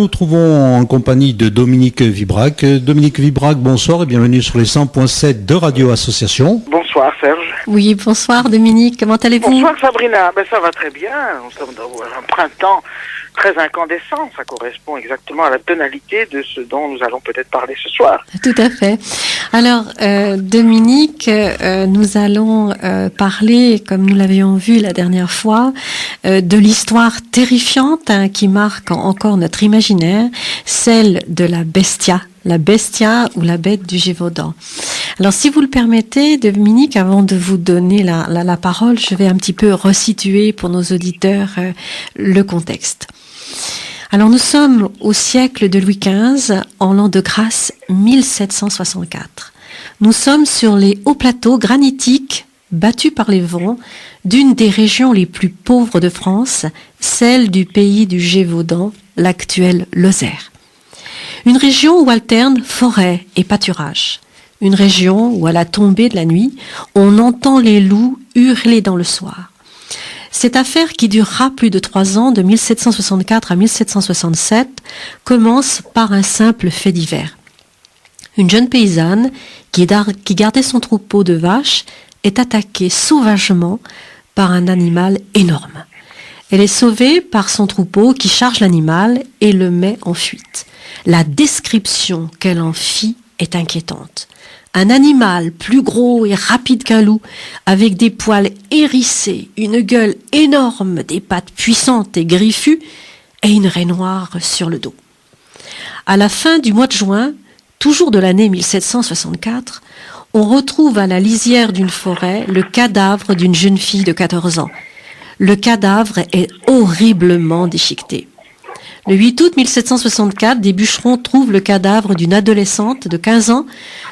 nous trouvons en compagnie de Dominique Vibrac. Dominique Vibrac, bonsoir et bienvenue sur les 100.7 de Radio Association. Bonsoir Serge. Oui, bonsoir Dominique, comment allez-vous? Bonsoir Sabrina, ça va très bien. Nous sommes dans un printemps très incandescent, ça correspond exactement à la tonalité de ce dont nous allons peut-être parler ce soir. Tout à fait. Alors Dominique, nous allons parler, comme nous l'avions vu la dernière fois, de l'histoire terrifiante qui marque encore notre imaginaire, celle de la bestia ou la bête du Gévaudan. Alors si vous le permettez, Dominique, avant de vous donner la parole, je vais un petit peu resituer pour nos auditeurs le contexte. Alors nous sommes au siècle de Louis XV, en l'an de grâce 1764. Nous sommes sur les hauts plateaux granitiques battus par les vents d'une des régions les plus pauvres de France, celle du pays du Gévaudan, l'actuelle Lozère. Une région où alternent forêt et pâturage. Une région où, à la tombée de la nuit, on entend les loups hurler dans le soir. Cette affaire, qui durera plus de 3 ans, de 1764 à 1767, commence par un simple fait divers. Une jeune paysanne qui gardait son troupeau de vaches est attaquée sauvagement par un animal énorme. Elle est sauvée par son troupeau qui charge l'animal et le met en fuite. La description qu'elle en fit est inquiétante. Un animal plus gros et rapide qu'un loup, avec des poils hérissés, une gueule énorme, des pattes puissantes et griffues, et une raie noire sur le dos. À la fin du mois de juin, toujours de l'année 1764, on retrouve à la lisière d'une forêt le cadavre d'une jeune fille de 14 ans. Le cadavre est horriblement déchiqueté. Le 8 août 1764, des bûcherons trouvent le cadavre d'une adolescente de 15 ans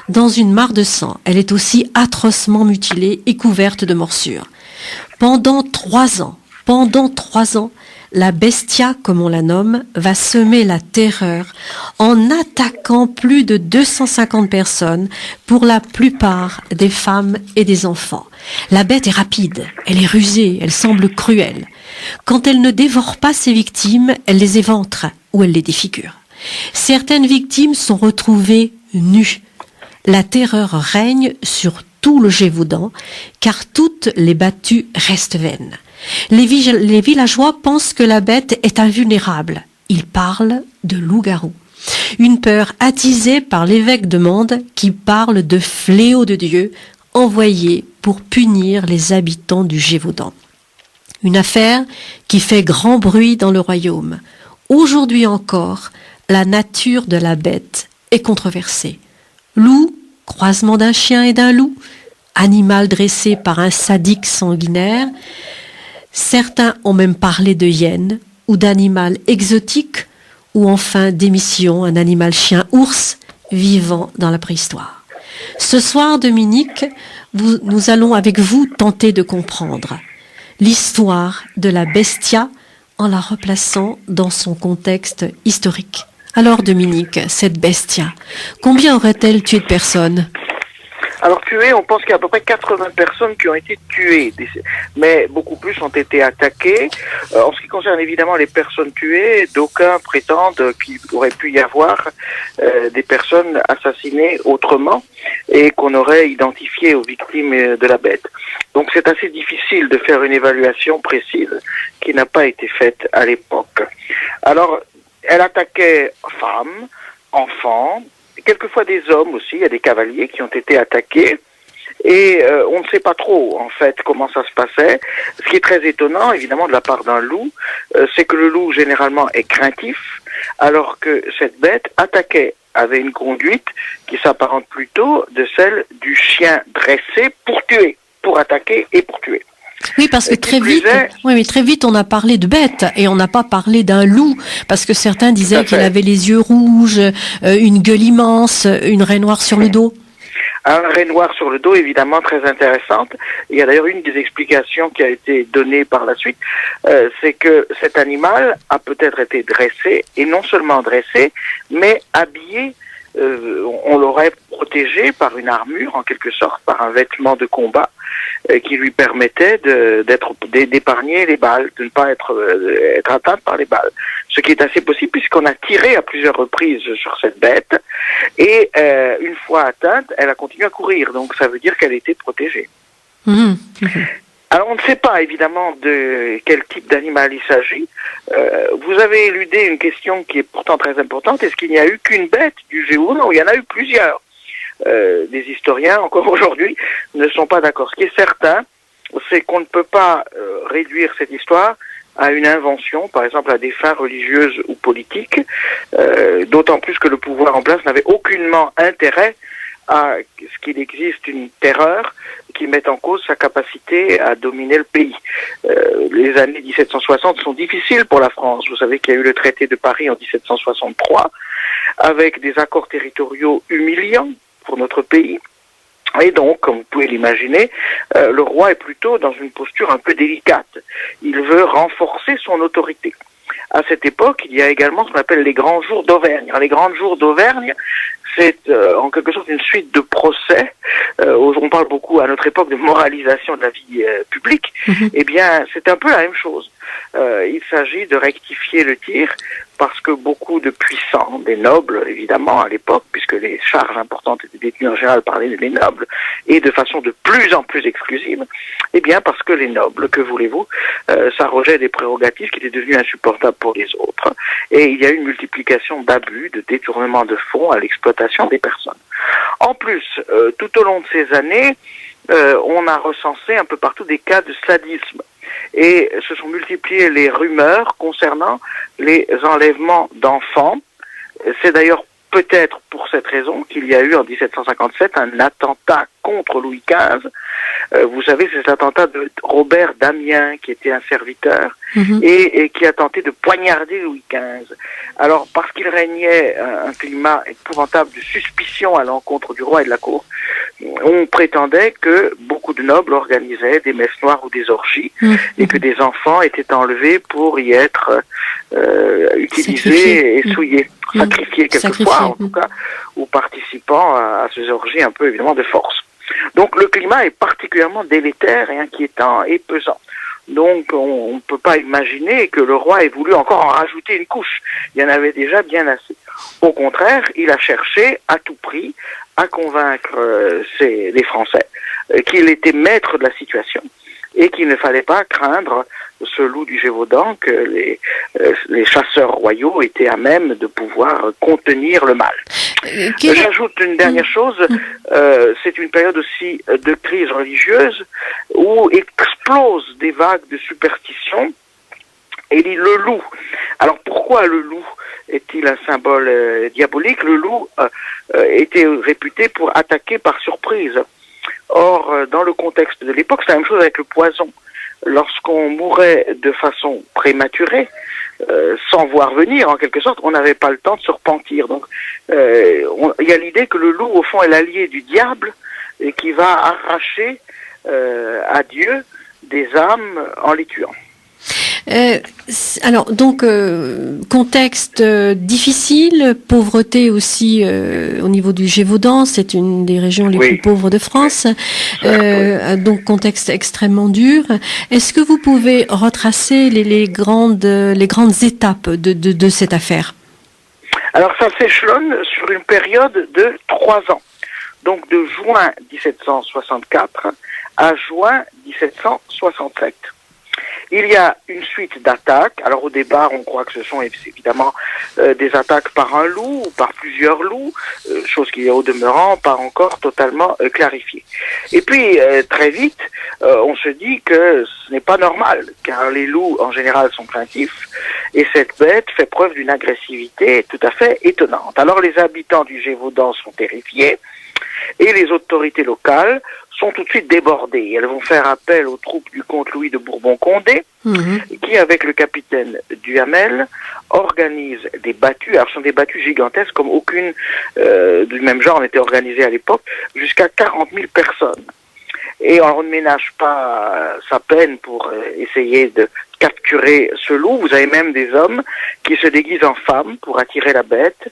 dans une mare de sang. Elle est aussi atrocement mutilée et couverte de morsures. Pendant 3 ans, la bestia, comme on la nomme, va semer la terreur en attaquant plus de 250 personnes, pour la plupart des femmes et des enfants. La bête est rapide, elle est rusée, elle semble cruelle. Quand elle ne dévore pas ses victimes, elle les éventre ou elle les défigure. Certaines victimes sont retrouvées nues. La terreur règne sur tout le Gévaudan, car toutes les battues restent vaines. Les villageois pensent que la bête est invulnérable. Ils parlent de loup-garou. Une peur attisée par l'évêque de Mende, qui parle de fléau de Dieu envoyé pour punir les habitants du Gévaudan. Une affaire qui fait grand bruit dans le royaume. Aujourd'hui encore, la nature de la bête est controversée. Loup, croisement d'un chien et d'un loup, animal dressé par un sadique sanguinaire. Certains ont même parlé de hyène ou d'animal exotique, ou enfin d'émission, un animal chien-ours vivant dans la préhistoire. Ce soir, Dominique, nous allons avec vous tenter de comprendre l'histoire de la bestia en la replaçant dans son contexte historique. Alors Dominique, cette bestia, combien aurait-elle tué de personnes ? Alors tuées, on pense qu'il y a à peu près 80 personnes qui ont été tuées, mais beaucoup plus ont été attaquées. En ce qui concerne évidemment les personnes tuées, d'aucuns prétendent qu'il aurait pu y avoir des personnes assassinées autrement et qu'on aurait identifié aux victimes de la bête. Donc c'est assez difficile de faire une évaluation précise qui n'a pas été faite à l'époque. Alors, elle attaquait femmes, enfants, quelquefois des hommes aussi, il y a des cavaliers qui ont été attaqués, et on ne sait pas trop en fait comment ça se passait. Ce qui est très étonnant, évidemment, de la part d'un loup, c'est que le loup généralement est craintif, alors que cette bête avait une conduite qui s'apparente plutôt de celle du chien dressé pour tuer, pour attaquer et pour tuer. Oui, parce que très vite, on a parlé de bête et on n'a pas parlé d'un loup, parce que certains disaient qu'il avait les yeux rouges, une gueule immense, une raie noire sur le dos. Un raie noire sur le dos, évidemment, très intéressante. Il y a d'ailleurs une des explications qui a été donnée par la suite, c'est que cet animal a peut-être été dressé, et non seulement dressé, mais habillé. On l'aurait protégé par une armure, en quelque sorte, par un vêtement de combat, qui lui permettait d'épargner les balles, de ne pas être atteinte par les balles. Ce qui est assez possible puisqu'on a tiré à plusieurs reprises sur cette bête et une fois atteinte, elle a continué à courir. Donc ça veut dire qu'elle était protégée. Alors on ne sait pas évidemment de quel type d'animal il s'agit. Vous avez éludé une question qui est pourtant très importante. Est-ce qu'il n'y a eu qu'une bête du Géo? Non, il y en a eu plusieurs. Des historiens, encore aujourd'hui, ne sont pas d'accord. Ce qui est certain, c'est qu'on ne peut pas réduire cette histoire à une invention, par exemple à des fins religieuses ou politiques, d'autant plus que le pouvoir en place n'avait aucunement intérêt à ce qu'il existe une terreur qui mette en cause sa capacité à dominer le pays. Les années 1760 sont difficiles pour la France. Vous savez qu'il y a eu le traité de Paris en 1763, avec des accords territoriaux humiliants pour notre pays. Et donc, comme vous pouvez l'imaginer, le roi est plutôt dans une posture un peu délicate. Il veut renforcer son autorité. À cette époque, il y a également ce qu'on appelle les grands jours d'Auvergne. Les grands jours d'Auvergne, c'est en quelque sorte une suite de procès. On parle beaucoup à notre époque de moralisation de la vie publique. Eh bien, c'est un peu la même chose. Il s'agit de rectifier le tir parce que beaucoup de puissants, des nobles évidemment à l'époque, puisque les charges importantes étaient détenues en général par les nobles, et de façon de plus en plus exclusive, eh bien parce que les nobles, que voulez-vous, s'arrogeaient des prérogatives qui étaient devenues insupportables pour les autres, et il y a eu une multiplication d'abus, de détournements de fonds à l'exploitation des personnes. En plus, tout au long de ces années, on a recensé un peu partout des cas de sadisme. Et se sont multipliées les rumeurs concernant les enlèvements d'enfants. C'est d'ailleurs peut-être pour cette raison qu'il y a eu en 1757 un attentat contre Louis XV. Vous savez, c'est l'attentat de Robert d'Amiens, qui était un serviteur, et qui a tenté de poignarder Louis XV. Alors, parce qu'il régnait un climat épouvantable de suspicion à l'encontre du roi et de la cour, on prétendait que beaucoup de nobles organisaient des messes noires ou des orgies, et que des enfants étaient enlevés pour y être utilisés et souillés, sacrifiés quelquefois, en tout cas, ou participant à ces orgies un peu évidemment de force. Donc le climat est particulièrement délétère et inquiétant et pesant. Donc on ne peut pas imaginer que le roi ait voulu encore en rajouter une couche. Il y en avait déjà bien assez. Au contraire, il a cherché à tout prix à convaincre les Français qu'il était maître de la situation et qu'il ne fallait pas craindre ce loup du Gévaudan, que les chasseurs royaux étaient à même de pouvoir contenir le mal. J'ajoute une dernière chose, c'est une période aussi de crise religieuse où explosent des vagues de superstition et le loup. Alors pourquoi le loup est-il un symbole diabolique? Le loup était réputé pour attaquer par surprise. Or, dans le contexte de l'époque, c'est la même chose avec le poison. Lorsqu'on mourait de façon prématurée, sans voir venir en quelque sorte, on n'avait pas le temps de se repentir. Donc il y a l'idée que le loup au fond est l'allié du diable et qui va arracher à Dieu des âmes en les tuant. Alors donc contexte difficile, pauvreté aussi au niveau du Gévaudan, c'est une des régions les plus pauvres de France, donc contexte extrêmement dur. Est-ce que vous pouvez retracer les grandes étapes de cette affaire? Alors ça s'échelonne sur une période de 3 ans, donc de juin 1764 à juin 1767. Il y a une suite d'attaques. Alors au départ, on croit que ce sont évidemment des attaques par un loup ou par plusieurs loups, chose qui est au demeurant pas encore totalement clarifiée. Et puis très vite, on se dit que ce n'est pas normal, car les loups en général sont craintifs, et cette bête fait preuve d'une agressivité tout à fait étonnante. Alors les habitants du Gévaudan sont terrifiés, et les autorités locales sont tout de suite débordées. Elles vont faire appel aux troupes du comte Louis de Bourbon-Condé, qui, avec le capitaine Duhamel, organise des battues. Alors, ce sont des battues gigantesques, comme aucune du même genre n'était organisée à l'époque, jusqu'à 40 000 personnes. Et on ne ménage pas sa peine pour essayer de capturer ce loup. Vous avez même des hommes qui se déguisent en femmes pour attirer la bête,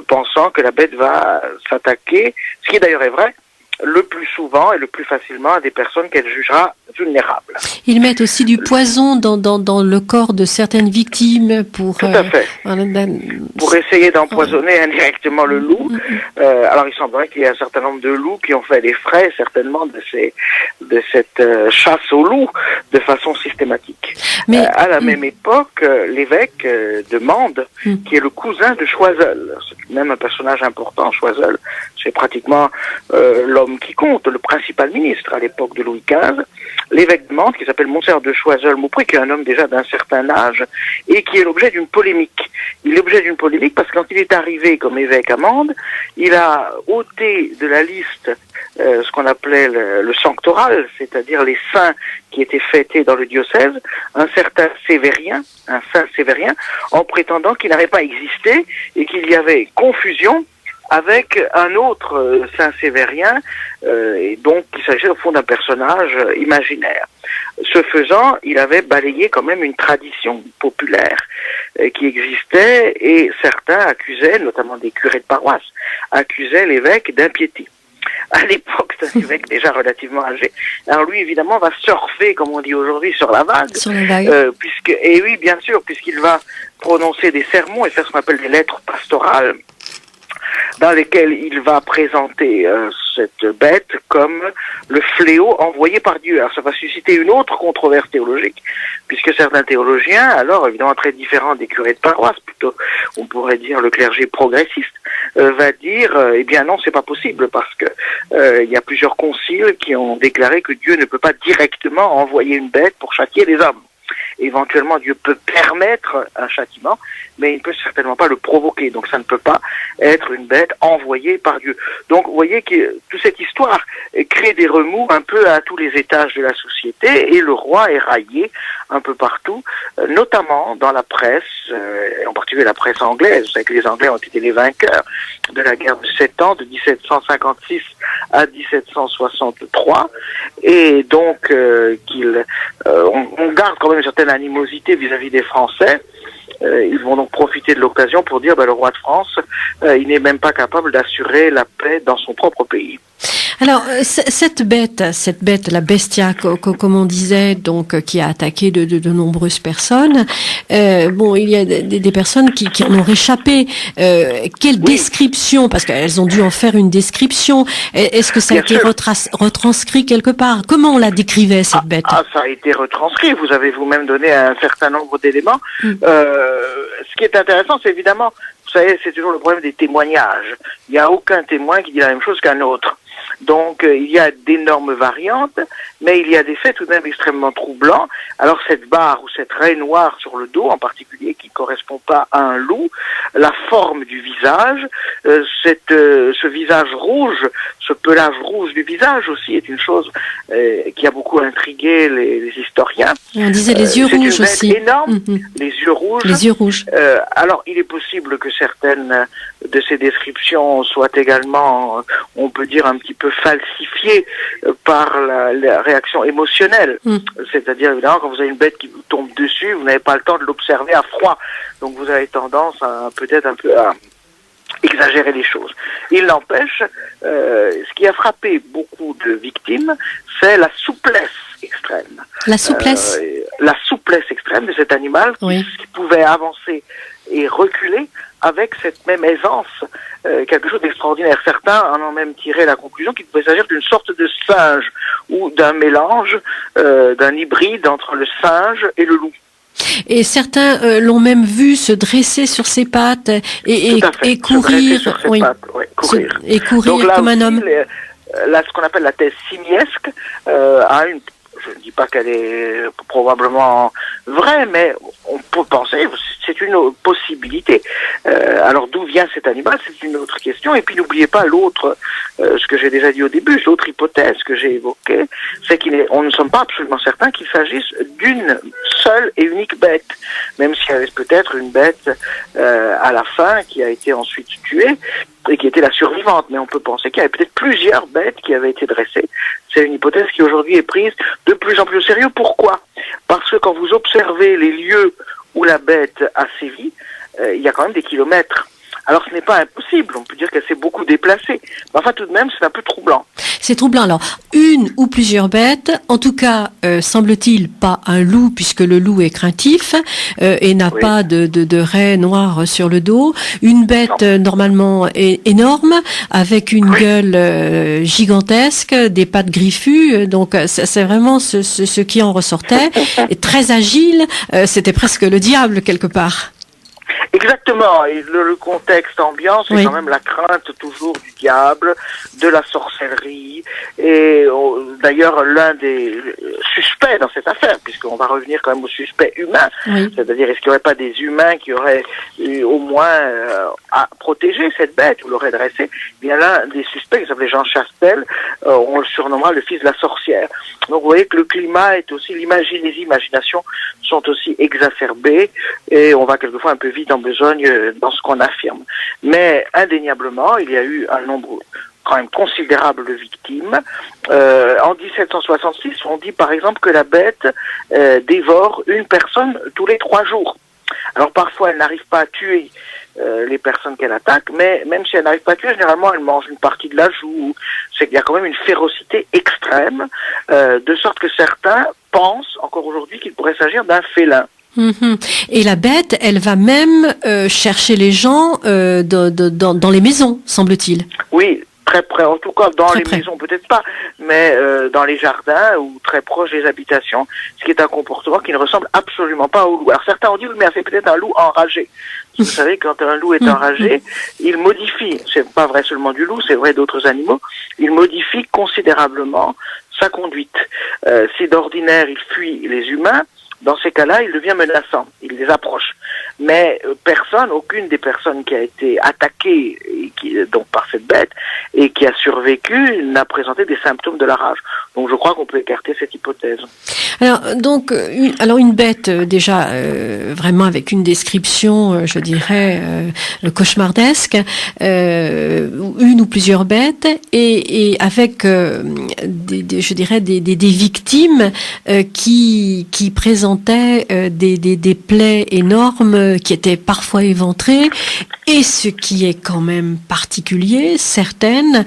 pensant que la bête va s'attaquer, ce qui d'ailleurs est vrai, le plus souvent et le plus facilement à des personnes qu'elle jugera vulnérables. Ils mettent aussi du poison dans le corps de certaines victimes pour... Tout à fait. Pour essayer d'empoisonner indirectement le loup. Alors il semblerait qu'il y ait un certain nombre de loups qui ont fait les frais certainement de cette chasse aux loups de façon systématique. Mais à la même époque, l'évêque de Mende, qui est le cousin de Choiseul, c'est même un personnage important, Choiseul, c'est pratiquement l'homme qui compte, le principal ministre à l'époque de Louis XV, l'évêque de Mende, qui s'appelle Monseigneur de Choiseul-Maupré, qui est un homme déjà d'un certain âge, et qui est l'objet d'une polémique. Il est l'objet d'une polémique parce que quand il est arrivé comme évêque à Mende, il a ôté de la liste ce qu'on appelait le sanctoral, c'est-à-dire les saints qui étaient fêtés dans le diocèse, un certain Sévérien, un saint Sévérien, en prétendant qu'il n'avait pas existé et qu'il y avait confusion avec un autre saint Sévérien, et donc il s'agissait au fond d'un personnage imaginaire. Ce faisant, il avait balayé quand même une tradition populaire qui existait, et certains accusaient, notamment des curés de paroisse, accusaient l'évêque d'impiété. À l'époque, c'est un évêque déjà relativement âgé. Alors lui, évidemment, va surfer, comme on dit aujourd'hui, sur la vague. Sur la vague. Et oui, bien sûr, puisqu'il va prononcer des sermons et faire ce qu'on appelle des lettres pastorales, dans lesquelles il va présenter cette bête comme le fléau envoyé par Dieu. Alors ça va susciter une autre controverse théologique, puisque certains théologiens, alors évidemment très différents des curés de paroisse, plutôt on pourrait dire le clergé progressiste, va dire eh bien non, c'est pas possible, parce que il y a plusieurs conciles qui ont déclaré que Dieu ne peut pas directement envoyer une bête pour châtier les hommes. Éventuellement, Dieu peut permettre un châtiment, mais il ne peut certainement pas le provoquer. Donc ça ne peut pas être une bête envoyée par Dieu. Donc vous voyez que toute cette histoire crée des remous un peu à tous les étages de la société, et le roi est raillé un peu partout, notamment dans la presse, en particulier la presse anglaise. Vous savez que les Anglais ont été les vainqueurs de la guerre de 7 ans, de 1756 à 1763, et donc on garde quand même une certaine animosité vis-à-vis des Français. Ils vont donc profiter de l'occasion pour dire le roi de France, il n'est même pas capable d'assurer la paix dans son propre pays. Alors cette bête, la bestia, comme on disait, donc qui a attaqué de nombreuses personnes. Il y a des personnes qui en ont réchappé. Quelle description, parce qu'elles ont dû en faire une description. Est-ce que ça a été retranscrit quelque part? Comment on la décrivait, cette bête? Ça a été retranscrit. Vous avez vous-même donné un certain nombre d'éléments. Ce qui est intéressant, c'est évidemment, vous savez, c'est toujours le problème des témoignages. Il n'y a aucun témoin qui dit la même chose qu'un autre. Donc il y a d'énormes variantes, mais il y a des faits tout de même extrêmement troublants. Alors cette barre ou cette raie noire sur le dos en particulier, qui correspond pas à un loup, la forme du visage, ce visage rouge, ce pelage rouge du visage aussi est une chose qui a beaucoup intrigué les historiens. On disait les yeux rouges aussi. C'est une bête énorme, les yeux rouges. Les yeux rouges. Alors il est possible que certaines de ces descriptions soient également, on peut dire, un petit peu falsifiées par la réaction émotionnelle. C'est-à-dire, évidemment, quand vous avez une bête qui vous tombe dessus, vous n'avez pas le temps de l'observer à froid. Donc vous avez tendance à peut-être un peu à exagérer les choses. Il n'empêche, ce qui a frappé beaucoup de victimes, c'est la souplesse extrême. La souplesse la souplesse extrême de cet animal qui pouvait avancer et reculer avec cette même aisance, quelque chose d'extraordinaire. Certains en ont même tiré la conclusion qu'il pouvait s'agir d'une sorte de singe ou d'un mélange, d'un hybride entre le singe et le loup. Et certains l'ont même vu se dresser sur ses pattes et courir, courir. Et courir donc, là comme aussi, un homme. Là, ce qu'on appelle la thèse simiesque a une. Je ne dis pas qu'elle est probablement vraie, mais on peut penser, c'est une possibilité. Alors d'où vient cet animal, c'est une autre question. Et puis n'oubliez pas l'autre, ce que j'ai déjà dit au début, l'autre hypothèse que j'ai évoquée, c'est qu'on ne sommes pas absolument certains qu'il s'agisse d'une seule et unique bête, même s'il y avait peut-être une bête à la fin qui a été ensuite tuée et qui était la survivante, mais on peut penser qu'il y avait peut-être plusieurs bêtes qui avaient été dressées. C'est une hypothèse qui aujourd'hui est prise de plus en plus au sérieux. Pourquoi? Parce que quand vous observez les lieux où la bête a sévi, il y a quand même des kilomètres. Alors ce n'est pas impossible, on peut dire qu'elle s'est beaucoup déplacée. Mais enfin tout de même, c'est un peu troublant. C'est troublant. Alors, une ou plusieurs bêtes, en tout cas, semble-t-il, pas un loup, puisque le loup est craintif et n'a pas de raies noires sur le dos. Une bête, normalement, énorme, avec une gueule gigantesque, des pattes griffues. Donc, c'est vraiment ce qui en ressortait. Et très agile, c'était presque le diable, quelque part. Exactement, et le contexte ambiant, c'est quand même la crainte toujours du diable, de la sorcellerie, et d'ailleurs l'un des suspects dans cette affaire, puisqu'on va revenir quand même aux suspects humains, c'est-à-dire est-ce qu'il n'y aurait pas des humains qui auraient au moins à protéger cette bête ou l'auraient dressée. Eh bien l'un des suspects, qui s'appelait Jean Chastel, on le surnommera le fils de la sorcière. Donc vous voyez que le climat est aussi, les imaginations sont aussi exacerbées, et on va quelquefois un peu vite en besogne dans ce qu'on affirme. Mais indéniablement, il y a eu un nombre quand même considérable de victimes. En 1766, on dit par exemple que la bête dévore une personne tous les 3 jours. Alors parfois, elle n'arrive pas à tuer les personnes qu'elle attaque, mais même si elle n'arrive pas à tuer, généralement, elle mange une partie de la joue. C'est qu'il y a quand même une férocité extrême, de sorte que certains pensent encore aujourd'hui qu'il pourrait s'agir d'un félin. Et la bête, elle va même chercher les gens dans les maisons, semble-t-il. Oui, très près. En tout cas, dans les maisons, peut-être pas, mais dans les jardins ou très proches des habitations, ce qui est un comportement qui ne ressemble absolument pas au loup. Alors certains ont dit, oui, mais c'est peut-être un loup enragé. Vous savez, quand un loup est enragé, il modifie, c'est pas vrai seulement du loup, c'est vrai d'autres animaux, il modifie considérablement sa conduite. Si d'ordinaire il fuit les humains, dans ces cas-là, il devient menaçant, il les approche. Mais aucune des personnes qui a été attaquée donc par cette bête et qui a survécu n'a présenté des symptômes de la rage. Donc je crois qu'on peut écarter cette hypothèse. Alors donc une bête déjà vraiment avec une description, je dirais cauchemardesque, une ou plusieurs bêtes et avec des victimes qui présentaient des plaies énormes qui étaient parfois éventrées, et ce qui est quand même particulier, certaines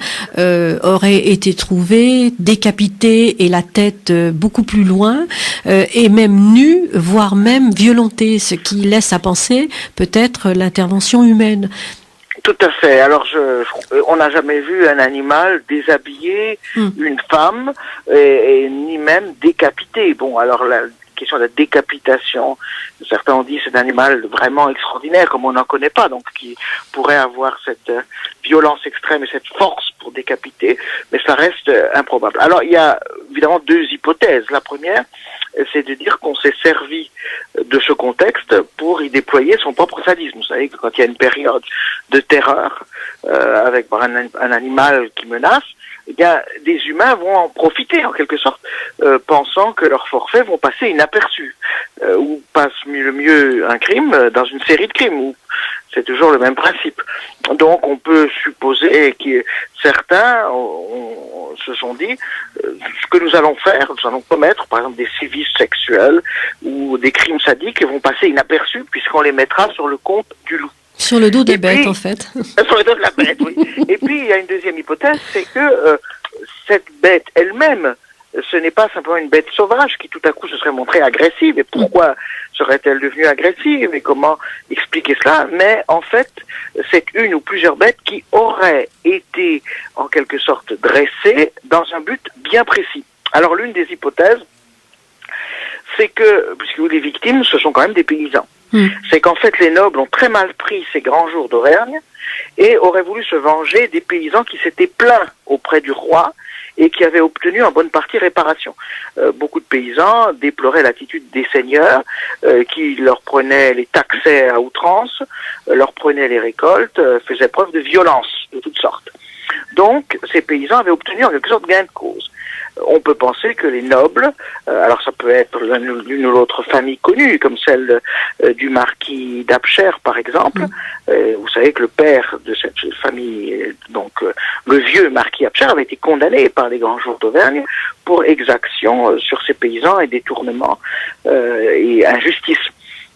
auraient été trouvées décapitées et la tête beaucoup plus loin, et même nues, voire même violentées, ce qui laisse à penser peut-être l'intervention humaine. Tout à fait. Alors, on n'a jamais vu un animal déshabiller une femme et ni même décapiter. Bon, alors la question de la décapitation, certains ont dit c'est un animal vraiment extraordinaire, comme on n'en connaît pas, donc qui pourrait avoir cette violence extrême et cette force pour décapiter, mais ça reste improbable. Alors, il y a évidemment 2 hypothèses. La première, c'est de dire qu'on s'est servi de ce contexte pour y déployer son propre sadisme. Vous savez que quand il y a une période de terreur avec un animal qui menace, eh bien, des humains vont en profiter en quelque sorte, pensant que leurs forfaits vont passer inaperçus, ou passe le mieux un crime dans une série de crimes, où c'est toujours le même principe. Donc on peut supposer que certains se sont dit ce que nous allons faire, nous allons commettre par exemple des sévices sexuels ou des crimes sadiques vont passer inaperçus puisqu'on les mettra sur le compte du loup. Sur le dos des bêtes, en fait. Sur le dos de la bête, oui. Et puis, il y a une deuxième hypothèse, c'est que cette bête elle-même, ce n'est pas simplement une bête sauvage qui tout à coup se serait montrée agressive. Et pourquoi serait-elle devenue agressive et comment expliquer cela? Mais en fait, c'est une ou plusieurs bêtes qui auraient été en quelque sorte dressées dans un but bien précis. Alors l'une des hypothèses, c'est que, puisque les victimes, ce sont quand même des paysans, c'est qu'en fait les nobles ont très mal pris ces grands jours d'Auvergne et auraient voulu se venger des paysans qui s'étaient plaints auprès du roi et qui avaient obtenu en bonne partie réparation. Beaucoup de paysans déploraient l'attitude des seigneurs qui leur prenaient, les taxaient à outrance, leur prenaient les récoltes, faisaient preuve de violence de toutes sortes. Donc ces paysans avaient obtenu en quelque sorte gain de cause. On peut penser que les nobles, alors ça peut être l'une ou l'autre famille connue, comme celle du marquis d'Apcher par exemple. Vous savez que le père de cette famille, donc le vieux marquis Apcher, avait été condamné par les grands jours d'Auvergne pour exaction sur ses paysans et détournement et injustice.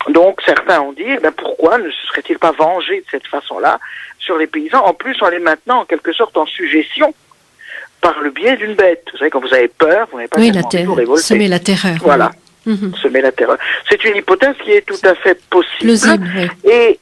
Donc certains ont dit, pourquoi ne se serait-il pas vengé de cette façon-là sur les paysans, en plus en les maintenant en quelque sorte en suggestion par le biais d'une bête. Vous savez, quand vous avez peur, vous n'avez pas tellement envie de vous révolter. Semer la terreur. Voilà, Mhm. semer la terreur. C'est une hypothèse qui est tout à fait possible. Plausible, oui. Et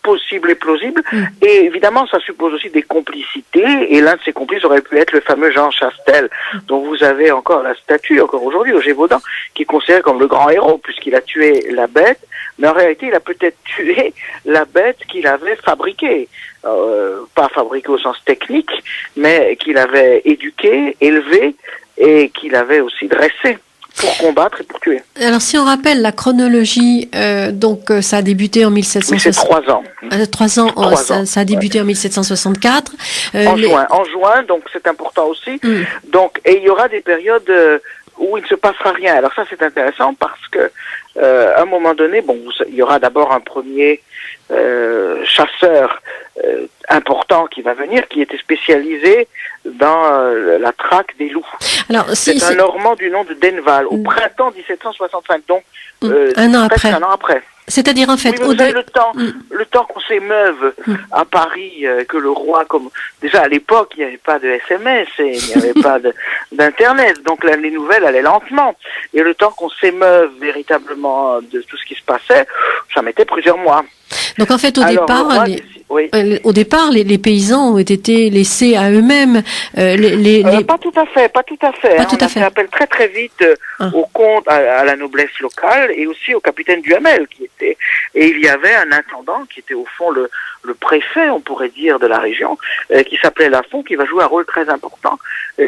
possible et plausible. Et évidemment, ça suppose aussi des complicités. Et l'un de ces complices aurait pu être le fameux Jean Chastel, dont vous avez encore la statue, encore aujourd'hui, au Gévaudan, qui est considéré comme le grand héros, puisqu'il a tué la bête. Mais en réalité, il a peut-être tué la bête qu'il avait fabriquée. Pas fabriquée au sens technique, mais qu'il avait éduquée, élevée, et qu'il avait aussi dressée pour combattre et pour tuer. Alors, si on rappelle la chronologie, ça a débuté en 1760. Oui, c'est 3 ans. 3 ans, 3 ans. ça a débuté en 1764. En juin, donc c'est important aussi. Donc, et il y aura des périodes où il ne se passera rien. Alors ça, c'est intéressant parce que à un moment donné, il y aura d'abord un premier chasseur important qui va venir, qui était spécialisé dans la traque des loups. Alors, c'est un Normand du nom de Denval, au printemps 1765, donc un an presque après. un an après. C'est-à-dire, en fait, vous avez le temps qu'on s'émeuve à Paris, que le roi, déjà à l'époque, il n'y avait pas de SMS et il n'y avait pas d'internet, donc là, les nouvelles allaient lentement. Et le temps qu'on s'émeuve véritablement de tout ce qui se passait, ça mettait plusieurs mois. Donc en fait, au départ, les paysans ont été laissés à eux-mêmes. Pas tout à fait. On a fait appel très très vite au comte, à la noblesse locale et aussi au capitaine Duhamel et il y avait un intendant qui était au fond le préfet, on pourrait dire, de la région, qui s'appelait Lafont, qui va jouer un rôle très important,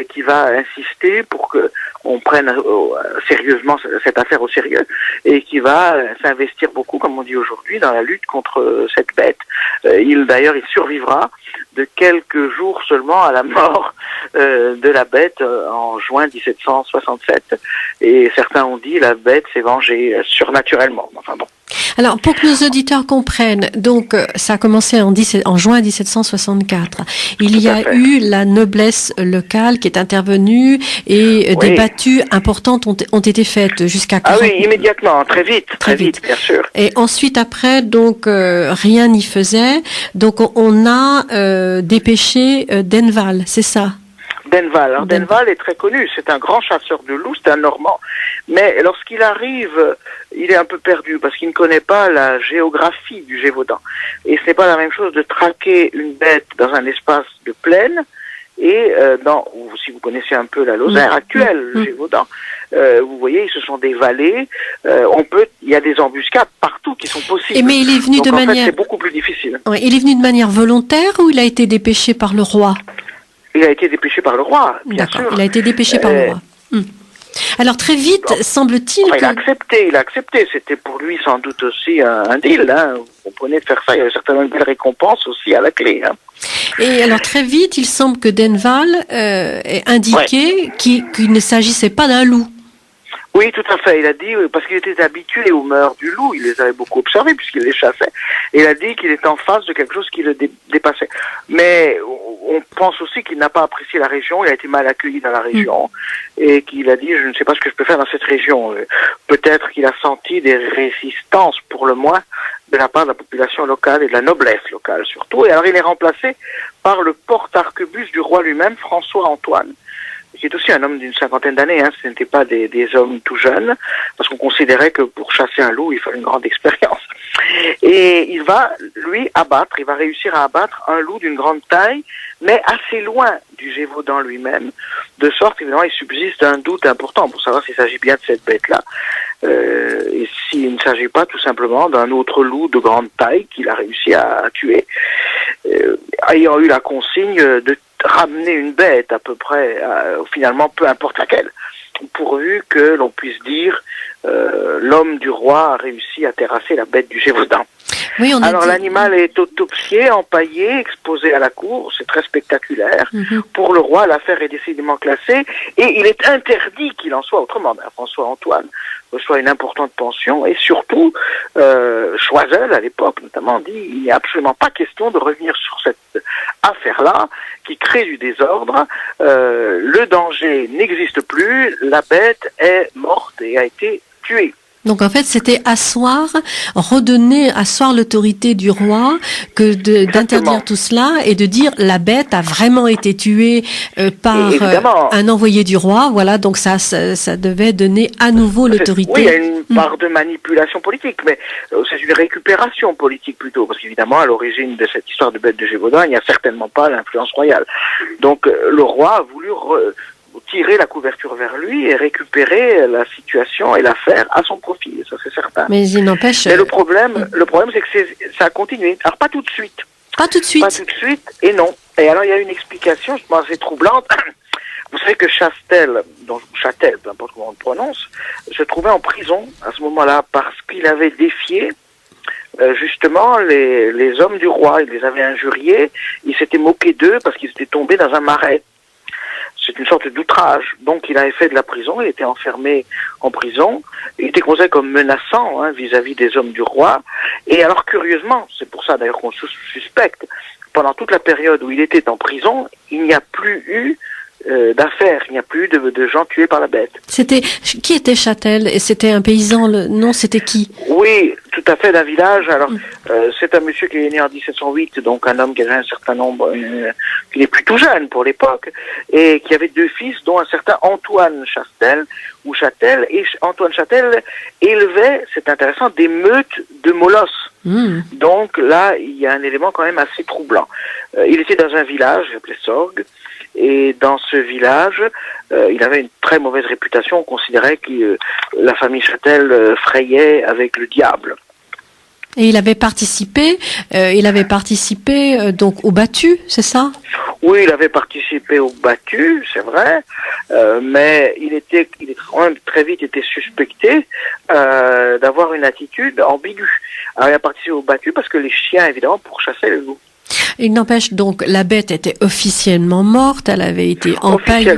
qui va insister pour que on prenne sérieusement cette affaire au sérieux et qui va s'investir beaucoup, comme on dit aujourd'hui, dans la lutte contre cette bête. Il survivra de quelques jours seulement à la mort de la bête en juin 1767. Et certains ont dit la bête s'est vengée surnaturellement. Enfin bon. Alors, pour que nos auditeurs comprennent, donc, ça a commencé en juin 1764. Il y a eu la noblesse locale qui est intervenue et des battues importantes ont été faites jusqu'à 40... Ah oui, immédiatement, très vite, bien sûr. Et ensuite, après, donc, rien n'y faisait. Donc, on a dépêché Denval, c'est ça? Denval. Alors, Denval est très connu. C'est un grand chasseur de loups, c'est un Normand. Mais lorsqu'il arrive, il est un peu perdu parce qu'il ne connaît pas la géographie du Gévaudan. Et ce n'est pas la même chose de traquer une bête dans un espace de plaine et si vous connaissez un peu la Lozère actuelle, le Gévaudan, vous voyez, ce sont des vallées. Il y a des embuscades partout qui sont possibles. Mais il est venu c'est beaucoup plus difficile. Ouais, il est venu de manière volontaire ou il a été dépêché par le roi? Il a été dépêché par le roi, bien sûr. Il a été dépêché par le roi. Alors très vite, semble-t-il Il a accepté. C'était pour lui sans doute aussi un deal. Vous comprenez, de faire ça, il y avait certainement une belle récompense aussi à la clé. Et alors très vite, il semble que Denval ait indiqué qu'il ne s'agissait pas d'un loup. Oui, tout à fait. Il a dit, parce qu'il était habitué aux mœurs du loup, il les avait beaucoup observés puisqu'il les chassait. Et il a dit qu'il était en face de quelque chose qui le dépassait. Mais on pense aussi qu'il n'a pas apprécié la région, il a été mal accueilli dans la région, et qu'il a dit, je ne sais pas ce que je peux faire dans cette région. Peut-être qu'il a senti des résistances, pour le moins, de la part de la population locale et de la noblesse locale surtout. Et alors il est remplacé par le porte-arquebus du roi lui-même, François-Antoine, qui est aussi un homme d'une 50aine d'années, ce n'étaient pas des hommes tout jeunes, parce qu'on considérait que pour chasser un loup, il fallait une grande expérience. Et il va réussir à abattre un loup d'une grande taille, mais assez loin du Gévaudan lui-même, de sorte évidemment il subsiste un doute important pour savoir s'il s'agit bien de cette bête-là, et s'il ne s'agit pas tout simplement d'un autre loup de grande taille qu'il a réussi à tuer, ayant eu la consigne de ramener une bête à peu près, finalement peu importe laquelle, pourvu que l'on puisse dire l'homme du roi a réussi à terrasser la bête du Gévaudan. Oui, alors l'animal est autopsié, empaillé, exposé à la cour, c'est très spectaculaire. Pour le roi, l'affaire est décidément classée et il est interdit qu'il en soit autrement. François-Antoine reçoit une importante pension et surtout Choiseul, à l'époque notamment, dit il n'y a absolument pas question de revenir sur cette affaire-là qui crée du désordre. Le danger n'existe plus, la bête est morte et a été tuée. Donc en fait, c'était asseoir l'autorité du roi que d'interdire tout cela et de dire la bête a vraiment été tuée par un envoyé du roi. Voilà, donc ça devait donner à nouveau l'autorité. Oui, il y a une part de manipulation politique, mais c'est une récupération politique plutôt, parce qu'évidemment, à l'origine de cette histoire de bête de Gévaudan, il n'y a certainement pas l'influence royale. Donc le roi a voulu tirer la couverture vers lui et récupérer la situation et l'affaire à son profit, ça c'est certain. Mais il n'empêche... Mais le problème c'est que ça a continué. Alors pas tout de suite. Pas tout de suite. Pas tout de suite, et non. Et alors il y a une explication, je pense, assez troublante. Vous savez que Chastel, peu importe comment on le prononce, se trouvait en prison à ce moment-là parce qu'il avait défié justement les hommes du roi. Il les avait injuriés, il s'était moqué d'eux parce qu'ils étaient tombés dans un marais. C'est une sorte d'outrage. Donc il avait fait de la prison, il était enfermé en prison, il était considéré comme menaçant vis-à-vis des hommes du roi. Et alors curieusement, c'est pour ça d'ailleurs qu'on suspecte, pendant toute la période où il était en prison, il n'y a plus eu d'affaires, il n'y a plus de gens tués par la bête. Qui était Chastel? Et c'était un paysan, non, c'était qui? Oui, tout à fait, d'un village. Alors, c'est un monsieur qui est né en 1708, donc un homme qui avait un certain nombre, qui n'est plus tout jeune pour l'époque, et qui avait 2 fils, dont un certain Antoine Chastel, et Antoine Chastel élevait, c'est intéressant, des meutes de molosses. Donc là, il y a un élément quand même assez troublant. Il était dans un village, appelé Sorgues, et dans ce village, il avait une très mauvaise réputation. On considérait que la famille Chastel frayait avec le diable. Et il avait participé donc au battu, c'est ça? Oui, il avait participé au battu, c'est vrai, mais il était quand même très vite été suspecté d'avoir une attitude ambiguë. Alors il a participé au battu parce que les chiens, évidemment, pourchassaient les loups. Il n'empêche donc, la bête était officiellement morte, elle avait été empaillée,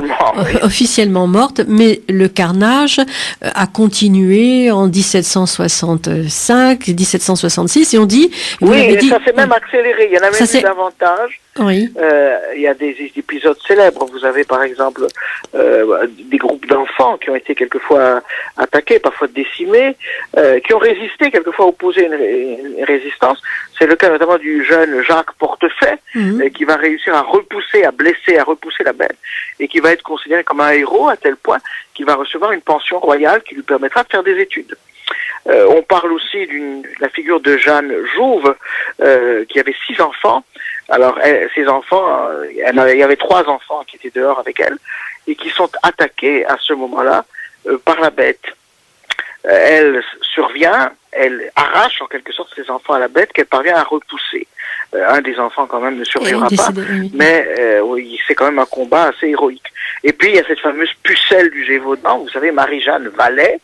officiellement morte, mais le carnage a continué en 1765, 1766, et on dit... Ça s'est même accéléré, il y en a même eu davantage. Oui. Il y a des épisodes célèbres, vous avez par exemple des groupes d'enfants qui ont été quelquefois attaqués, parfois décimés, qui ont résisté, quelquefois opposé une résistance. C'est le cas notamment du jeune Jacques Portefait, qui va réussir à repousser la bête, et qui va être considéré comme un héros à tel point qu'il va recevoir une pension royale qui lui permettra de faire des études. On parle aussi de la figure de Jeanne Jouve, qui avait 6 enfants. Alors, ces enfants, il y avait 3 enfants qui étaient dehors avec elle, et qui sont attaqués à ce moment-là par la bête. Elle survient, elle arrache en quelque sorte ses enfants à la bête qu'elle parvient à repousser. Un des enfants quand même ne survivra pas, mais c'est quand même un combat assez héroïque. Et puis il y a cette fameuse pucelle du Gévaudan, vous savez, Marie-Jeanne Vallet,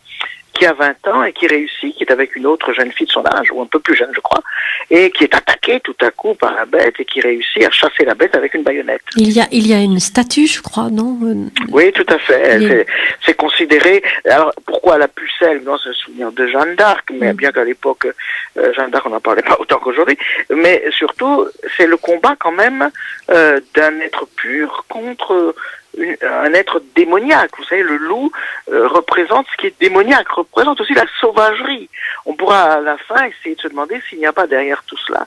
qui a 20 ans et qui réussit, qui est avec une autre jeune fille de son âge, ou un peu plus jeune je crois, et qui est attaquée tout à coup par la bête et qui réussit à chasser la bête avec une baïonnette. Il y a une statue, je crois, non? Oui, tout à fait. C'est considéré... Alors, pourquoi la pucelle? Non, c'est un souvenir de Jeanne d'Arc, mais bien qu'à l'époque, Jeanne d'Arc, on n'en parlait pas autant qu'aujourd'hui. Mais surtout, c'est le combat quand même d'un être pur contre... un être démoniaque. Vous savez, le loup représente ce qui est démoniaque, représente aussi la sauvagerie. On pourra à la fin essayer de se demander s'il n'y a pas derrière tout cela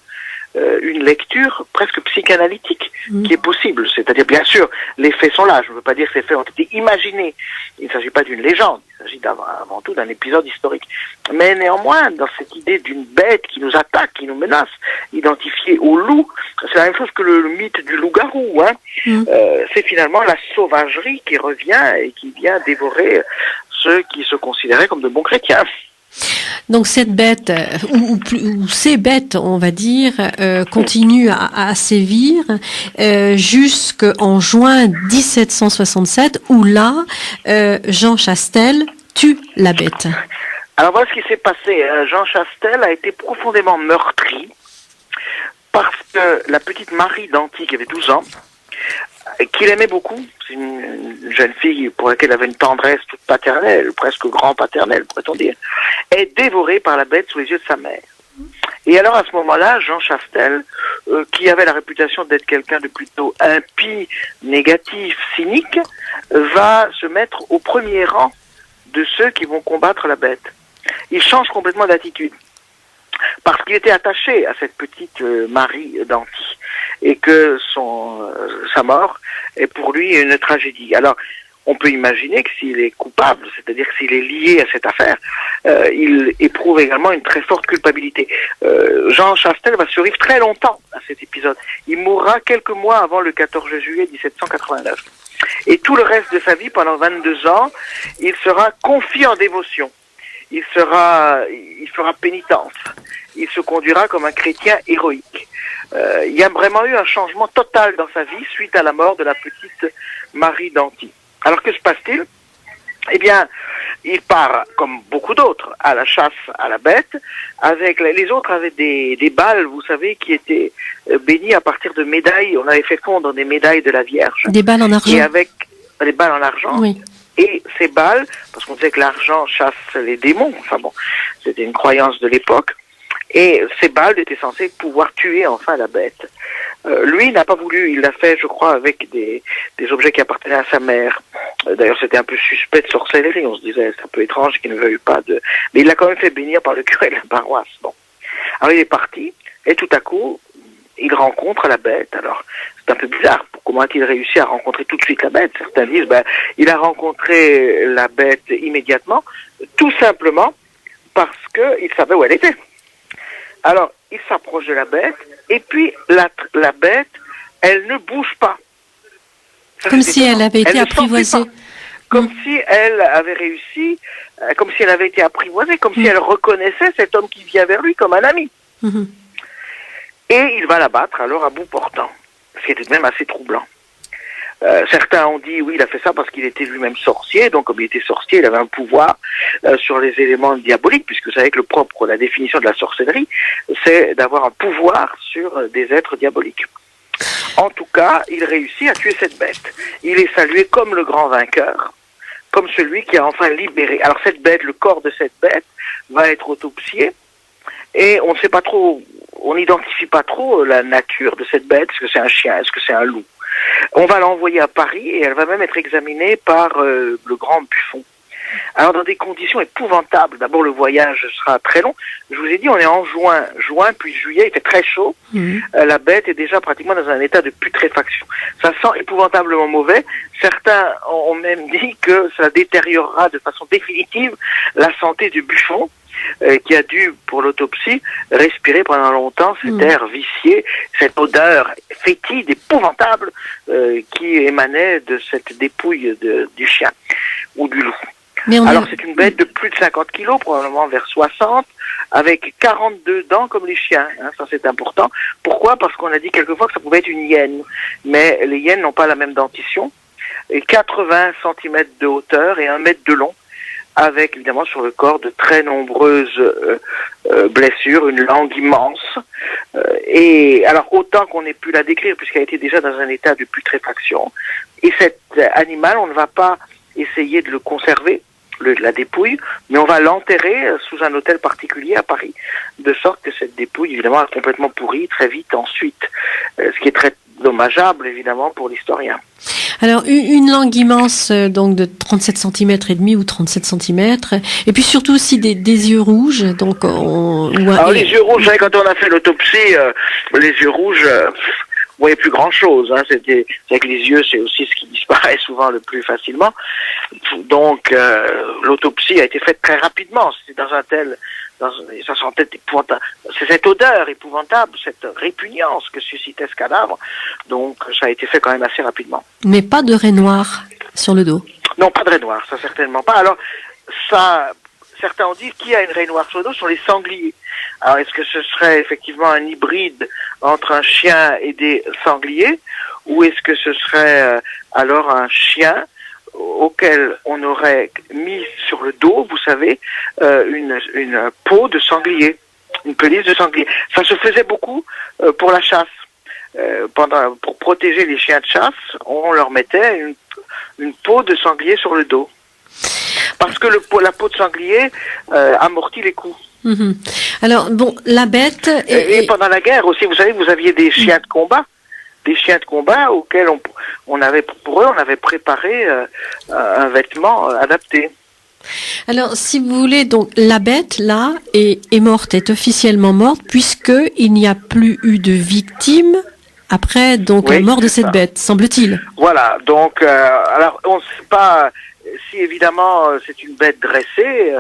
une lecture presque psychanalytique qui est possible. C'est-à-dire, bien sûr, les faits sont là. Je ne veux pas dire que ces faits ont été imaginés. Il ne s'agit pas d'une légende. Il s'agit avant tout d'un épisode historique. Mais néanmoins, dans cette idée d'une bête qui nous attaque, qui nous menace, identifiée au loup, c'est la même chose que le mythe du loup-garou. C'est finalement la sauvagerie qui revient et qui vient dévorer ceux qui se considéraient comme de bons chrétiens. Donc cette bête, ou ces bêtes, on va dire, continuent à sévir jusqu'en juin 1767, où là, Jean Chastel tue la bête. Alors voilà ce qui s'est passé. Jean Chastel a été profondément meurtri parce que la petite Marie d'Anty, qui avait 12 ans, qu'il aimait beaucoup, c'est une jeune fille pour laquelle il avait une tendresse toute paternelle, presque grand-paternelle, pourrait-on dire, est dévorée par la bête sous les yeux de sa mère. Et alors à ce moment-là, Jean Chastel, qui avait la réputation d'être quelqu'un de plutôt impie, négatif, cynique, va se mettre au premier rang de ceux qui vont combattre la bête. il change complètement d'attitude. Parce qu'il était attaché à cette petite Marie d'Anty. Et que sa mort est pour lui une tragédie. Alors, on peut imaginer que s'il est coupable, c'est-à-dire que s'il est lié à cette affaire, il éprouve également une très forte culpabilité. Jean Chastel va survivre très longtemps à cet épisode. Il mourra quelques mois avant le 14 juillet 1789. Et tout le reste de sa vie, pendant 22 ans, il sera confié en dévotion. Il fera pénitence. Il se conduira comme un chrétien héroïque. Il y a vraiment eu un changement total dans sa vie suite à la mort de la petite Marie d'Anty. Alors que se passe-t-il? Eh bien, il part, comme beaucoup d'autres, à la chasse à la bête. Les autres avaient des balles, vous savez, qui étaient bénies à partir de médailles. On avait fait fondre des médailles de la Vierge. Des balles en argent. Et avec des balles en argent. Oui. Et ces balles, parce qu'on disait que l'argent chasse les démons, enfin bon, c'était une croyance de l'époque, et ces balles étaient censées pouvoir tuer enfin la bête. Lui n'a pas voulu, il l'a fait, je crois, avec des objets qui appartenaient à sa mère. D'ailleurs, c'était un peu suspect de sorcellerie, on se disait, c'est un peu étrange qu'il ne veuille pas de... Mais il l'a quand même fait bénir par le curé de la paroisse. Bon. Alors il est parti, et tout à coup, il rencontre la bête. Alors, c'est un peu bizarre. Comment a-t-il réussi à rencontrer tout de suite la bête? Certains disent, il a rencontré la bête immédiatement, tout simplement parce qu'il savait où elle était. Alors, il s'approche de la bête, et puis la bête, elle ne bouge pas. Comme si elle avait été apprivoisée. Comme si elle avait réussi, comme si elle avait été apprivoisée, comme si elle reconnaissait cet homme qui vient vers lui comme un ami. Mm-hmm. Et il va la battre alors à bout portant, ce qui était même assez troublant. Certains ont dit, oui, il a fait ça parce qu'il était lui-même sorcier, donc comme il était sorcier, il avait un pouvoir sur les éléments diaboliques, puisque vous savez que la définition de la sorcellerie, c'est d'avoir un pouvoir sur des êtres diaboliques. En tout cas, il réussit à tuer cette bête. Il est salué comme le grand vainqueur, comme celui qui a enfin libéré. Alors cette bête, le corps de cette bête, va être autopsié, et on ne sait pas trop, on n'identifie pas trop la nature de cette bête. Est-ce que c'est un chien? Est-ce que c'est un loup? On va l'envoyer à Paris et elle va même être examinée par le grand Buffon. Alors dans des conditions épouvantables. D'abord le voyage sera très long. Je vous ai dit on est en juin puis juillet, il fait très chaud. La bête est déjà pratiquement dans un état de putréfaction. Ça sent épouvantablement mauvais. Certains ont même dit que ça détériorera de façon définitive la santé du Buffon. Qui a dû, pour l'autopsie, respirer pendant longtemps cet air vicié, cette odeur fétide, épouvantable, qui émanait de cette dépouille du chien ou du loup. Alors c'est une bête de plus de 50 kilos, probablement vers 60, avec 42 dents comme les chiens, hein, ça c'est important. Pourquoi? Parce qu'on a dit quelquefois que ça pouvait être une hyène, mais les hyènes n'ont pas la même dentition, et 80 cm de hauteur et 1 mètre de long, avec évidemment sur le corps de très nombreuses blessures, une langue immense. Et alors autant qu'on ait pu la décrire, puisqu'elle était déjà dans un état de putréfaction, et cet animal, on ne va pas essayer de le conserver, la dépouille, mais on va l'enterrer sous un hôtel particulier à Paris, de sorte que cette dépouille, évidemment, a complètement pourri très vite ensuite, ce qui est très dommageable, évidemment, pour l'historien. Alors, une langue immense, donc de 37 cm et demi ou 37 cm, et puis surtout aussi des yeux rouges. Donc, alors, les yeux rouges, quand on a fait l'autopsie, les yeux rouges, vous voyez plus grand chose, hein. C'est que les yeux, c'est aussi ce qui disparaît souvent le plus facilement. Donc, l'autopsie a été faite très rapidement. C'était dans un tel, ça sentait épouvantable. C'est cette odeur épouvantable, cette répugnance que suscitait ce cadavre. Donc, ça a été fait quand même assez rapidement. Mais pas de raie noire sur le dos. Non, pas de raie noire, ça certainement pas. Alors, ça, certains ont dit qu'il y a une raie noire sur le dos, sont les sangliers. Alors, est-ce que ce serait effectivement un hybride entre un chien et des sangliers, ou est-ce que ce serait alors un chien auquel on aurait mis sur le dos, vous savez, une peau de sanglier, une pelisse de sanglier. Ça se faisait beaucoup pour la chasse. Pour protéger les chiens de chasse, on leur mettait une peau de sanglier sur le dos. Parce que la peau de sanglier amortit les coups. Mm-hmm. Alors, bon, la bête... Et pendant la guerre aussi, vous savez, vous aviez des chiens de combat. Des chiens de combat auxquels on avait préparé un vêtement adapté. Alors, si vous voulez, donc la bête là est morte, est officiellement morte, puisque il n'y a plus eu de victimes après donc la mort de cette bête, semble-t-il. Voilà. Donc, alors on ne sait pas si évidemment c'est une bête dressée,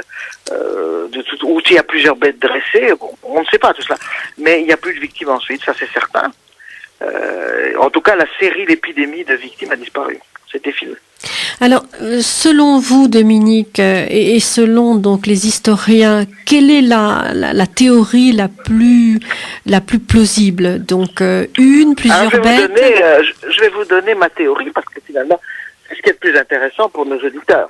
ou s'il y a plusieurs bêtes dressées. Bon, on ne sait pas tout cela. Mais il n'y a plus de victimes ensuite, ça c'est certain. En tout cas, la série l'épidémie de victimes a disparu. C'était filmé. Alors, selon vous, Dominique, et selon donc les historiens, quelle est la théorie la plus plausible? Donc, plusieurs bêtes. Je vais vous donner ma théorie parce que finalement, c'est ce qui est le plus intéressant pour nos auditeurs.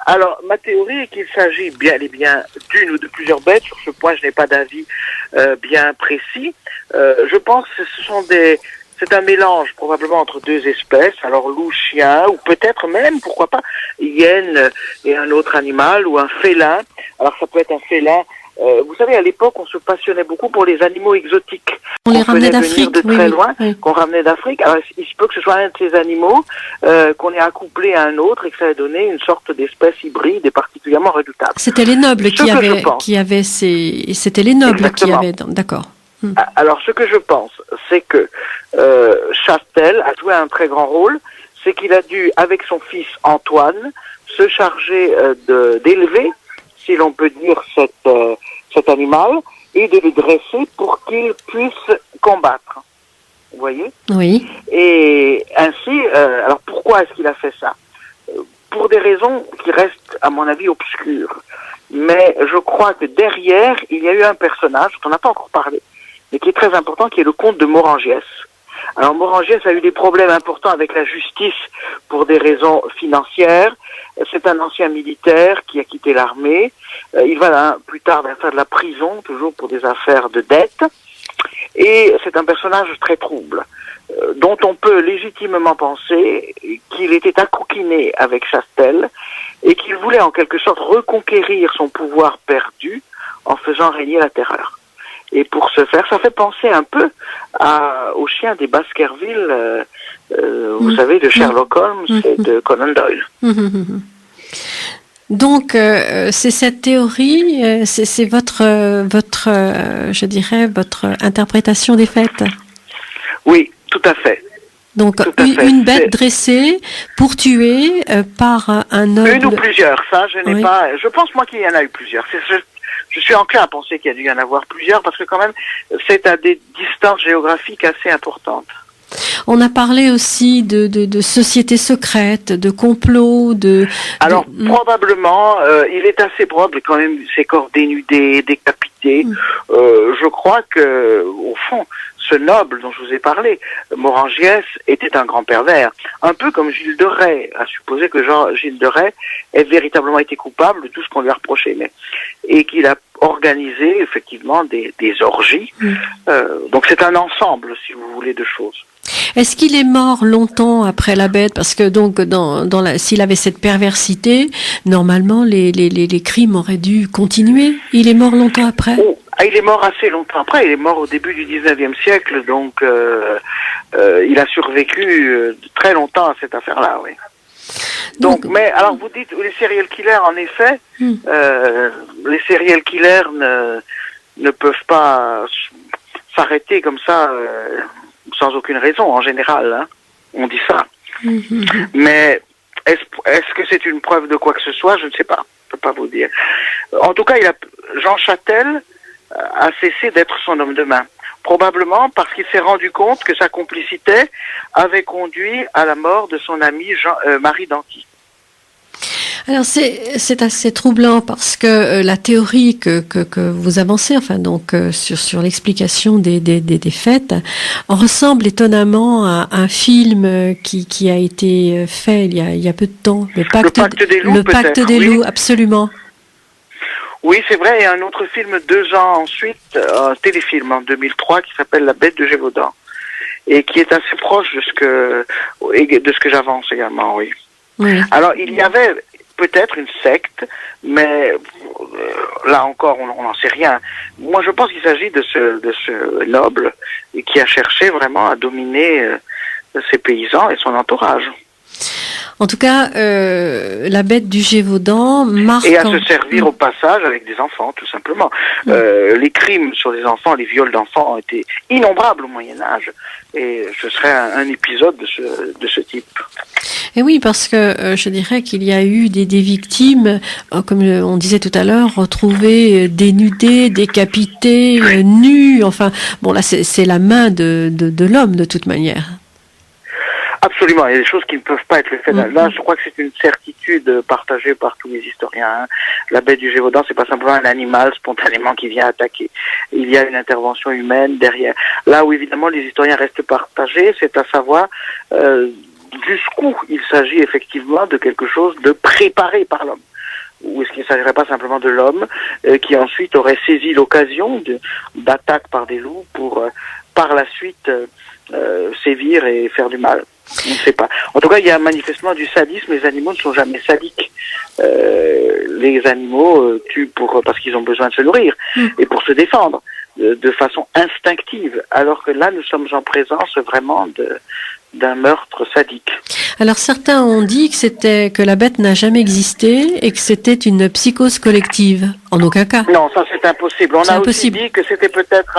Alors, ma théorie est qu'il s'agit bien et bien d'une ou de plusieurs bêtes. Sur ce point, je n'ai pas d'avis bien précis. Je pense que c'est un mélange probablement entre deux espèces, alors loup, chien, ou peut-être même, pourquoi pas, hyène et un autre animal, ou un félin. Alors ça peut être un félin. Vous savez, à l'époque, on se passionnait beaucoup pour les animaux exotiques. On les ramenait d'Afrique, de très loin, qu'on ramenait d'Afrique. Alors il se peut que ce soit un de ces animaux qu'on ait accouplé à un autre et que ça ait donné une sorte d'espèce hybride et particulièrement redoutable. C'était les nobles C'était les nobles qui avaient. D'accord. Alors, ce que je pense, c'est que Chastel a joué un très grand rôle, c'est qu'il a dû, avec son fils Antoine, se charger d'élever, si l'on peut dire, cet animal, et de le dresser pour qu'il puisse combattre. Vous voyez? Oui. Et ainsi, alors pourquoi est-ce qu'il a fait ça? Pour des raisons qui restent, à mon avis, obscures. Mais je crois que derrière, il y a eu un personnage dont on n'a pas encore parlé, mais qui est très important, qui est le comte de Morangiès. Alors Morangiès a eu des problèmes importants avec la justice pour des raisons financières. C'est un ancien militaire qui a quitté l'armée. Il va plus tard faire de la prison, toujours pour des affaires de dette. Et c'est un personnage très trouble, dont on peut légitimement penser qu'il était accouquiné avec Chastel et qu'il voulait en quelque sorte reconquérir son pouvoir perdu en faisant régner la terreur. Et pour ce faire, ça fait penser un peu au chien des Baskerville, vous savez, de Sherlock Holmes et de Conan Doyle. Donc, c'est cette théorie, c'est votre, je dirais, votre interprétation des faits. Oui, tout à fait. Donc, une bête dressée pour tuer par un noble. Une ou plusieurs, ça, je n'ai pas. Je pense moi qu'il y en a eu plusieurs. Je suis enclin à penser qu'il y a dû y en avoir plusieurs parce que quand même, c'est à des distances géographiques assez importantes. On a parlé aussi de sociétés secrètes, de complots, Alors, probablement, il est assez probable quand même ces corps dénudés, décapités. Je crois que, au fond, ce noble dont je vous ai parlé, Morangiès, était un grand pervers. Un peu comme Gilles de Rais, à supposer que Gilles de Rais ait véritablement été coupable de tout ce qu'on lui a reproché, et qu'il a organisé effectivement des orgies. Donc c'est un ensemble, si vous voulez, de choses. Est-ce qu'il est mort longtemps après la bête? Parce que donc s'il avait cette perversité, normalement les crimes auraient dû continuer. Il est mort longtemps après? Il est mort assez longtemps après. Il est mort au début du 19e siècle, donc il a survécu très longtemps à cette affaire-là, oui. Donc, mais alors vous dites les serial killers, en effet, les serial killers ne peuvent pas s'arrêter comme ça sans aucune raison en général. Hein. On dit ça. Mais est-ce que c'est une preuve de quoi que ce soit? Je ne sais pas. Je peux pas vous dire. En tout cas, Jean Chastel a cessé d'être son homme de main. Probablement parce qu'il s'est rendu compte que sa complicité avait conduit à la mort de son ami Marie d'Anty. Alors c'est assez troublant parce que la théorie que vous avancez, enfin donc sur l'explication des faits, ressemble étonnamment à un film qui a été fait il y a peu de temps, le Pacte des loups, absolument. Oui, c'est vrai, et un autre film 2 ans ensuite, un téléfilm en 2003 qui s'appelle La Bête de Gévaudan, et qui est assez proche de ce que j'avance également, oui. Alors, il y avait peut-être une secte, mais là encore, on n'en sait rien. Moi, je pense qu'il s'agit de ce noble qui a cherché vraiment à dominer ses paysans et son entourage. En tout cas, la bête du Gévaudan marque... Et à se servir au passage avec des enfants, tout simplement. Les crimes sur les enfants, les viols d'enfants ont été innombrables au Moyen-Âge, et ce serait un épisode de ce type. Et oui, parce que je dirais qu'il y a eu des victimes, comme on disait tout à l'heure, retrouvées dénudées, décapitées, nues, enfin, bon là c'est la main de l'homme de toute manière. Absolument, il y a des choses qui ne peuvent pas être le fait. Là, je crois que c'est une certitude partagée par tous les historiens. La bête du Gévaudan, c'est pas simplement un animal spontanément qui vient attaquer. Il y a une intervention humaine derrière. Là où évidemment les historiens restent partagés, c'est à savoir jusqu'où il s'agit effectivement de quelque chose de préparé par l'homme. Ou est-ce qu'il ne s'agirait pas simplement de l'homme qui ensuite aurait saisi l'occasion d'attaque par des loups pour par la suite sévir et faire du mal. On ne sait pas. En tout cas, il y a manifestement du sadisme. Les animaux ne sont jamais sadiques. Les animaux tuent parce qu'ils ont besoin de se nourrir et pour se défendre de façon instinctive. Alors que là, nous sommes en présence vraiment d'un meurtre sadique. Alors certains ont dit que la bête n'a jamais existé et que c'était une psychose collective. En aucun cas. Non, ça c'est impossible. On a aussi dit que c'était peut-être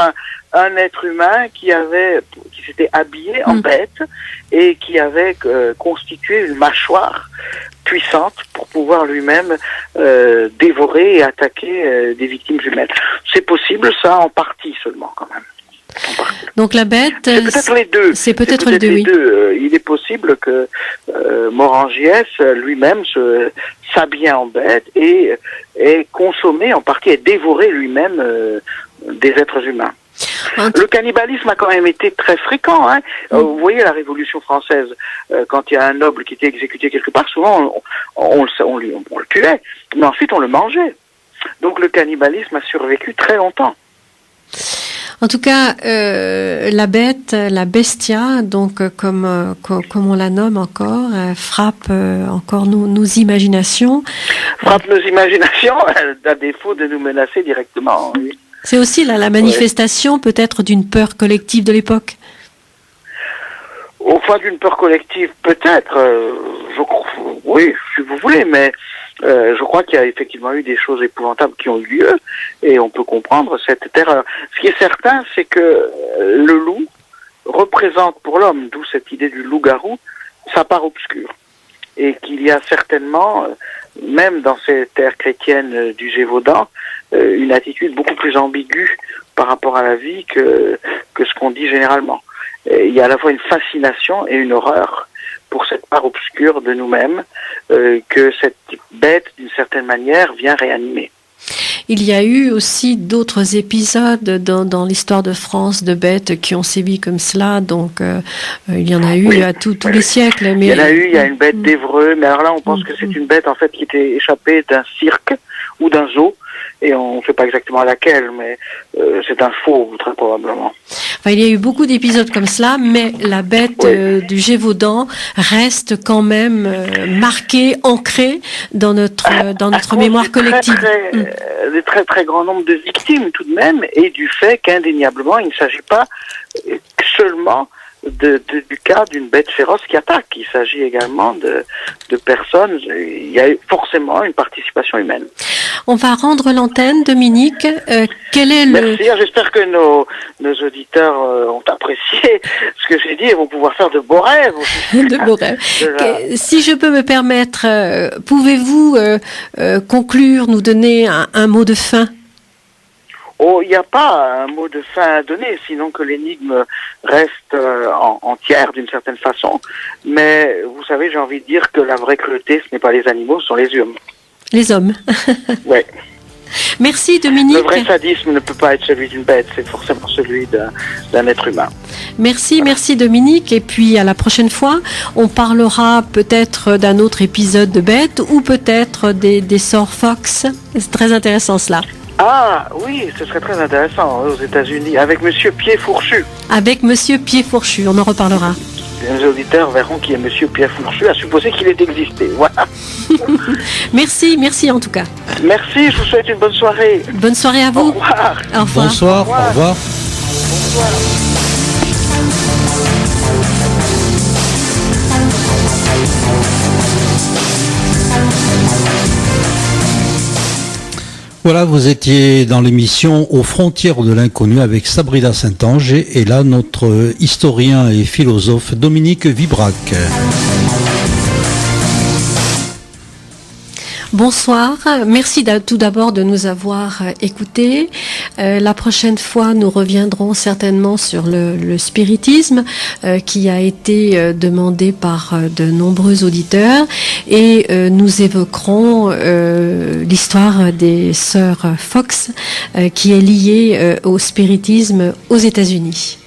un être humain qui s'était habillé en bête et qui avait constitué une mâchoire puissante pour pouvoir lui-même dévorer et attaquer des victimes humaines. C'est possible, ça, en partie seulement, quand même. Donc la bête, c'est peut-être les deux. C'est peut-être les deux, oui. Il est possible que Morangiès lui-même s'habille en bête et consommé en partie et dévoré lui-même des êtres humains. Le cannibalisme a quand même été très fréquent. Hein. Vous voyez la Révolution française, quand il y a un noble qui était exécuté quelque part, souvent on le tuait, mais ensuite on le mangeait. Donc le cannibalisme a survécu très longtemps. En tout cas, la bête, la bestia, donc comme on la nomme encore, frappe encore nos imaginations. Frappe nos imaginations, à défaut de nous menacer directement. Oui. C'est aussi la manifestation peut-être d'une peur collective de l'époque. Au fond d'une peur collective, peut-être. Oui, si vous voulez, mais je crois qu'il y a effectivement eu des choses épouvantables qui ont eu lieu et on peut comprendre cette terreur. Ce qui est certain, c'est que le loup représente pour l'homme, d'où cette idée du loup-garou, sa part obscure. Et qu'il y a certainement, même dans ces terres chrétiennes du Gévaudan, une attitude beaucoup plus ambiguë par rapport à la vie que ce qu'on dit généralement. Et il y a à la fois une fascination et une horreur pour cette part obscure de nous-mêmes que cette bête, d'une certaine manière, vient réanimer. Il y a eu aussi d'autres épisodes dans l'histoire de France de bêtes qui ont sévi comme cela, donc il y en a eu à tous les siècles. Mais... il y a une bête d'Évreux, mais alors là on pense que c'est une bête en fait qui était échappée d'un cirque ou d'un zoo, et on ne sait pas exactement laquelle, mais c'est un faux, très probablement. Enfin, il y a eu beaucoup d'épisodes comme cela, mais la bête du Gévaudan reste quand même marquée, ancrée dans notre mémoire collective. Des très très grand nombre de victimes tout de même, et du fait qu'indéniablement il ne s'agit pas seulement du cas d'une bête féroce qui attaque. Il s'agit également de personnes. Il y a forcément une participation humaine. On va rendre l'antenne, Dominique. Quel est Merci. J'espère que nos auditeurs ont apprécié ce que j'ai dit et vont pouvoir faire de beaux rêves. De beaux rêves. Si je peux me permettre, pouvez-vous conclure, nous donner un mot de fin? Oh, il n'y a pas un mot de fin à donner, sinon que l'énigme reste entière d'une certaine façon. Mais vous savez, j'ai envie de dire que la vraie cruauté, ce n'est pas les animaux, ce sont les hommes. Les hommes. Oui. Merci Dominique. Le vrai sadisme ne peut pas être celui d'une bête, c'est forcément celui d'un être humain. Merci Dominique. Et puis à la prochaine fois, on parlera peut-être d'un autre épisode de Bête ou peut-être des sorts Fox. C'est très intéressant cela. Ah oui, ce serait très intéressant aux États-Unis, avec Monsieur Pied Fourchu. Avec Monsieur Pied Fourchu, on en reparlera. Les auditeurs verront qui est Monsieur Pied Fourchu, à supposer qu'il ait existé. Voilà. Merci en tout cas. Merci, je vous souhaite une bonne soirée. Bonne soirée à vous. Au revoir. Au revoir. Bonsoir, au revoir. Bonsoir. Voilà, vous étiez dans l'émission Aux frontières de l'inconnu avec Sabrina Saint-Ange et là notre historien et philosophe Dominique Vibrac. Bonsoir, merci tout d'abord de nous avoir écoutés. La prochaine fois, nous reviendrons certainement sur le spiritisme qui a été demandé par de nombreux auditeurs et nous évoquerons l'histoire des sœurs Fox qui est liée au spiritisme aux États-Unis.